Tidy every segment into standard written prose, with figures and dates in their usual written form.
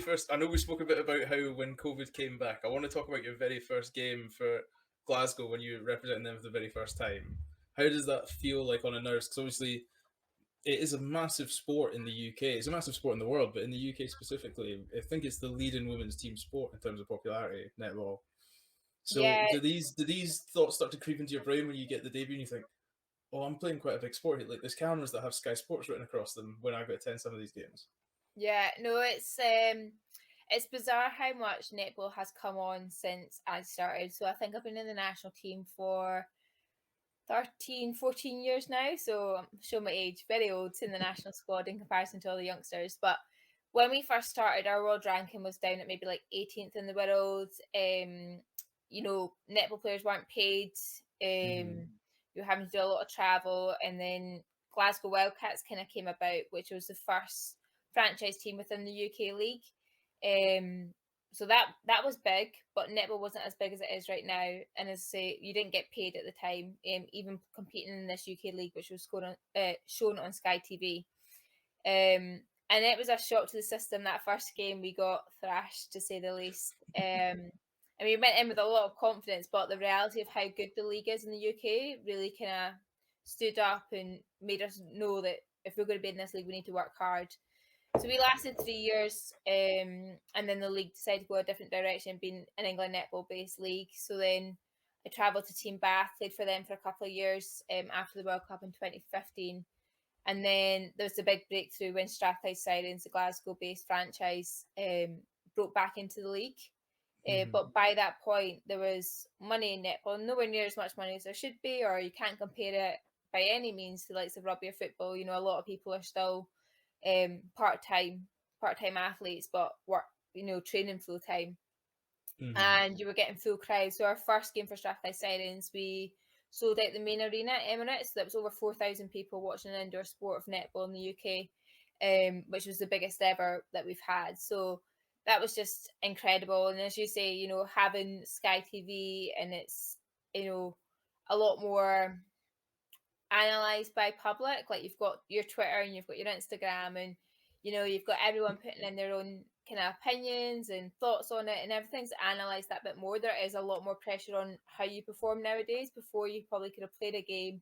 first, I know we spoke a bit about how when COVID came back. I want to talk about your very first game for Glasgow when you were representing them for the very first time. How does that feel like on a nerves? Because obviously it is a massive sport in the UK. It's a massive sport in the world, but in the UK specifically, I think it's the leading women's team sport in terms of popularity, netball. So Yeah, do these thoughts start to creep into your brain when you get the debut and you think, oh, I'm playing quite a big sport here. Like there's cameras that have Sky Sports written across them when I go to attend some of these games. yeah, no, it's bizarre how much netball has come on since I started. So I think I've been in the national team for 13, 14 years now. So I'm showing my age, very old in the national squad in comparison to all the youngsters. But when we first started, our world ranking was down at maybe like 18th in the world. Netball players weren't paid. Mm-hmm. You were having to do a lot of travel, and then Glasgow Wildcats kind of came about, which was the first franchise team within the UK league. So that was big, but netball wasn't as big as it is right now. And as I say, you didn't get paid at the time, even competing in this UK league, which was shown on Sky TV. And it was a shock to the system. That first game, we got thrashed, to say the least. And we went in with a lot of confidence, but the reality of how good the league is in the UK really kind of stood up and made us know that if we're going to be in this league, we need to work hard. So we lasted 3 years, and then the league decided to go a different direction, being an England netball-based league. So then I travelled to Team Bath, played for them for a couple of years after the World Cup in 2015. And then there was the big breakthrough when Strathclyde Sirens, the Glasgow-based franchise, broke back into the league. Mm-hmm. But by that point, there was money in netball, nowhere near as much money as there should be, or you can't compare it by any means to the likes of rugby or football. You know, a lot of people are still part-time athletes, but work, training full-time. Mm-hmm. And you were getting full crowds. So our first game for Strathclyde Sirens, we sold out the main arena at Emirates. So that was over 4,000 people watching an indoor sport of netball in the UK, which was the biggest ever that we've had. So that was just incredible. And as you say, having Sky TV, and it's, a lot more analysed by public. Like you've got your Twitter and you've got your Instagram, and you've got everyone putting in their own kind of opinions and thoughts on it, and everything's analysed that bit more. There is a lot more pressure on how you perform nowadays. Before, you probably could have played a game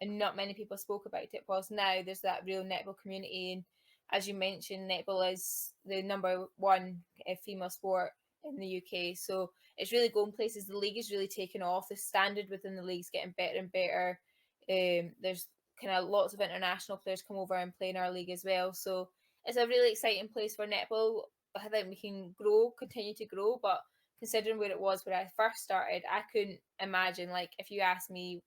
and not many people spoke about it, whilst now there's that real netball community. And as you mentioned, netball is the number one female sport in the UK, so it's really going places. The league is really taking off. The standard within the league is getting better and better. There's kind of lots of international players come over and play in our league as well. So it's a really exciting place for netball. I think we can continue to grow, but considering where it was when I first started, I couldn't imagine, like, if you asked me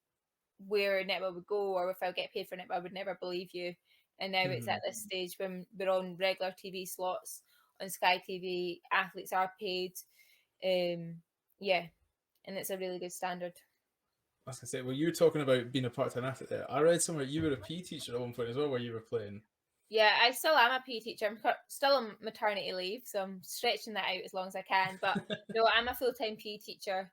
where netball would go or if I'll get paid for netball, I would never believe you. And now it's Mm-hmm. at this stage when we're on regular TV slots on Sky TV, athletes are paid. Yeah, and it's a really good standard. I was gonna say, well, you were talking about being a part-time athlete there. I read somewhere you were a PE teacher at one point as well, where you were playing. Yeah, I still am a PE teacher. I'm still on maternity leave, so I'm stretching that out as long as I can. But no, I'm a full-time PE teacher.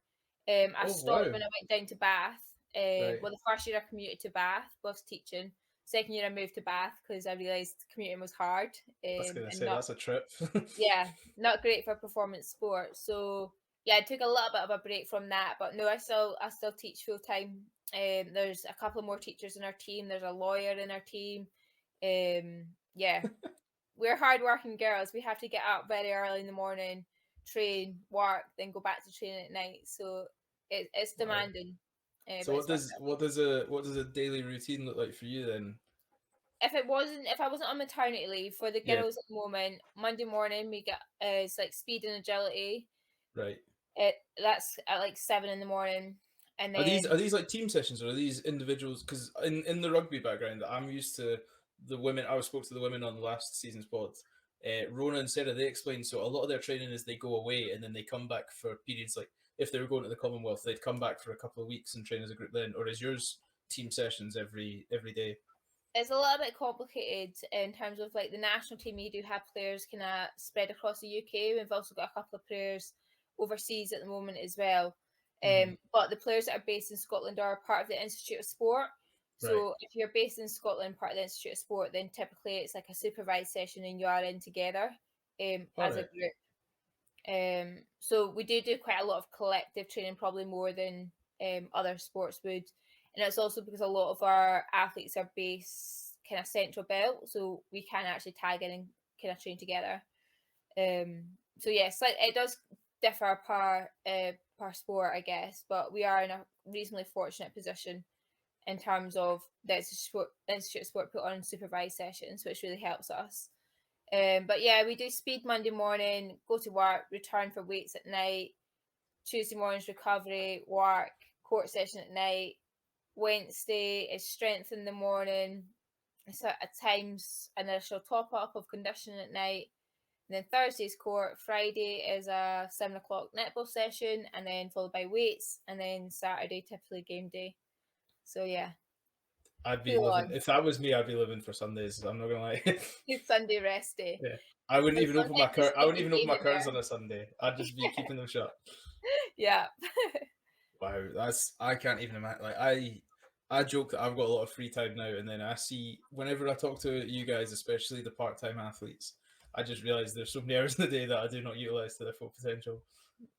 I Oh stopped wow! when I went down to Bath. Right. Well, the first year I commuted to Bath, was teaching. Second year I moved to Bath because I realised commuting was hard, I was gonna and say not, that's a trip. yeah, not great for performance sport. So yeah, I took a little bit of a break from that, but no, I still teach full time. There's a couple more teachers in our team. There's a lawyer in our team. Yeah, we're hardworking girls. We have to get up very early in the morning, train, work, then go back to training at night. So it's Wow. demanding, So but what it's worth does it. what does a daily routine look like for you then? If I wasn't on maternity leave, for the Yeah. girls at the moment, Monday morning we get it's like speed and agility. Right. That's at like 7 in the morning, and Are these then are these like team sessions or are these individuals? Because in the rugby background, I'm used to the women. I spoke to the women on the last season's pod. Rona and Sarah, they explained, so a lot of their training is they go away and then they come back for periods. Like if they were going to the Commonwealth, they'd come back for a couple of weeks and train as a group then. Or is yours team sessions every day? it's a little bit complicated in terms of like the national team. You do have players kind of spread across the UK. We've also got a couple of players overseas at the moment as well. Mm-hmm. But the players that are based in Scotland are part of the Institute of Sport. Right. So if you're based in Scotland, part of the Institute of Sport, then typically it's like a supervised session and you are in together. as a Alright. group. So we do quite a lot of collective training, probably more than other sports would, and it's also because a lot of our athletes are based kind of central belt, so we can actually tag in and kind of train together. So yes, it does differ per sport, I guess, but we are in a reasonably fortunate position in terms of the Institute of Sport put on supervised sessions, which really helps us. But yeah, we do speed Monday morning, go to work, return for weights at night, Tuesday morning's recovery, work, court session at night. Wednesday is strength in the morning. So at times an initial top up of conditioning at night. And then Thursday's court. Friday is a 7 o'clock netball session, and then followed by weights, and then Saturday typically game day. So yeah, I'd be full living on. if that was me. I'd be living for Sundays. I'm not gonna lie. It's Sunday rest day. Yeah, I wouldn't And even open my sometimes you I sneak wouldn't a even open game my in curtains there. on a Sunday. I'd just be keeping them shut. Yeah. Wow, I can't even imagine. Like I joke that I've got a lot of free time now, and then I see whenever I talk to you guys, especially the part-time athletes, I just realize there's so many hours in the day that I do not utilize to their full potential.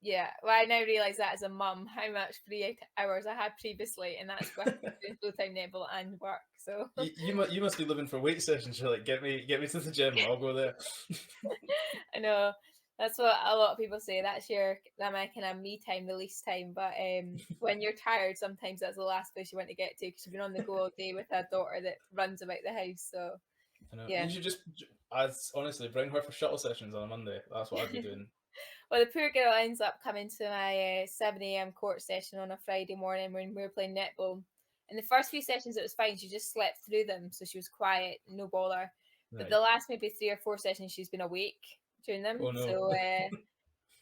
Yeah, well, I now realise that as a mum, how much free hours I had previously, and that's with doing full-time netball and work. So You must be living for weight sessions. You're like, get me to the gym. I'll go there. I know that's what a lot of people say. That my kind of me time, release time. But when you're tired, sometimes that's the last place you want to get to because you've been on the go all day with a daughter that runs about the house. So I know. yeah. You should just, honestly bring her for shuttle sessions on a Monday. That's what I'd be doing. Well, the poor girl ends up coming to my 7 a.m. court session on a Friday morning when we were playing netball. In the first few sessions, it was fine. She just slept through them, so she was quiet, no bother. But Right. the last maybe 3 or 4 sessions, she's been awake during them. Oh no. So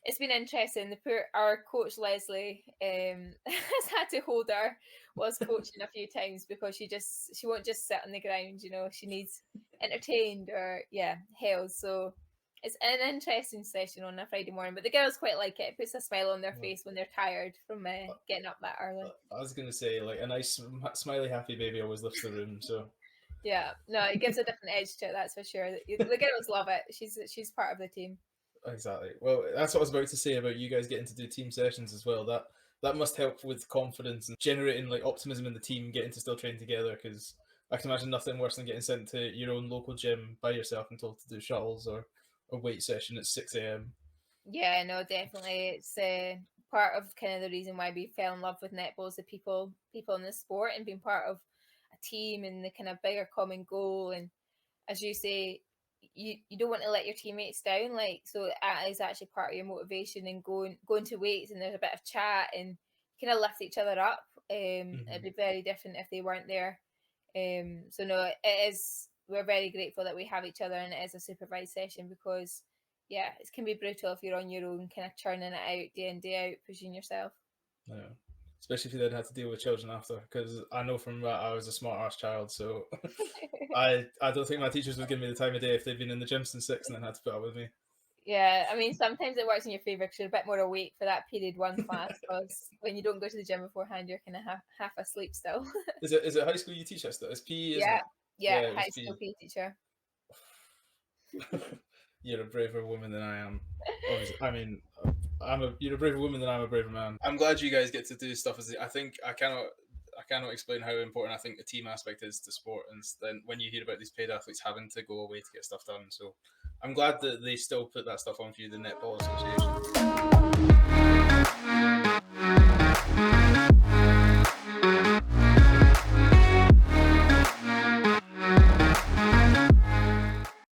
it's been interesting. Our coach Leslie has had to hold her whilst coaching a few times because she won't just sit on the ground. She needs entertained or held. So it's an interesting session on a Friday morning, but the girls quite like it. It puts a smile on their face when they're tired from getting up that early. I was gonna say, like, a nice smiley happy baby always lifts the room. So Yeah, no, it gives a different edge to it. That's for sure. The girls love it. She's part of the team. exactly. Well, that's what I was about to say about you guys getting to do team sessions as well. That must help with confidence and generating like optimism in the team, getting to still train together. Because I can imagine nothing worse than getting sent to your own local gym by yourself and told to do shuttles or a weight session at 6 a.m. Yeah, no, definitely. It's part of kind of the reason why we fell in love with netball is the people in the sport and being part of a team and the kind of bigger common goal. And as you say, you don't want to let your teammates down. Like, so that is actually part of your motivation and going to weights and there's a bit of chat and kind of lift each other up. It'd be very different if they weren't there. So no, it is. We're very grateful that we have each other and it is a supervised session because yeah, it can be brutal if you're on your own, kind of churning it out day in day out, pushing yourself. Yeah. Especially if you then had to deal with children after, because I know from that I was a smart ass child, so I don't think my teachers would give me the time of day if they'd been in the gym since 6 and then had to put up with me. Yeah, I mean, sometimes it works in your favour because you're a bit more awake for that period one class. Because when you don't go to the gym beforehand, you're kind of half asleep still. Is it high school you teach us? It's PE, isn't Yeah, it? yeah, Yeah, it was high school PE. PE teacher. You're a braver woman than I am. Obviously, I mean, you're a braver woman than I'm a braver man. I'm glad you guys get to do stuff. I think I cannot explain how important I think the team aspect is to sport, and then when you hear about these paid athletes having to go away to get stuff done, so I'm glad that they still put that stuff on for you, the Netball Association.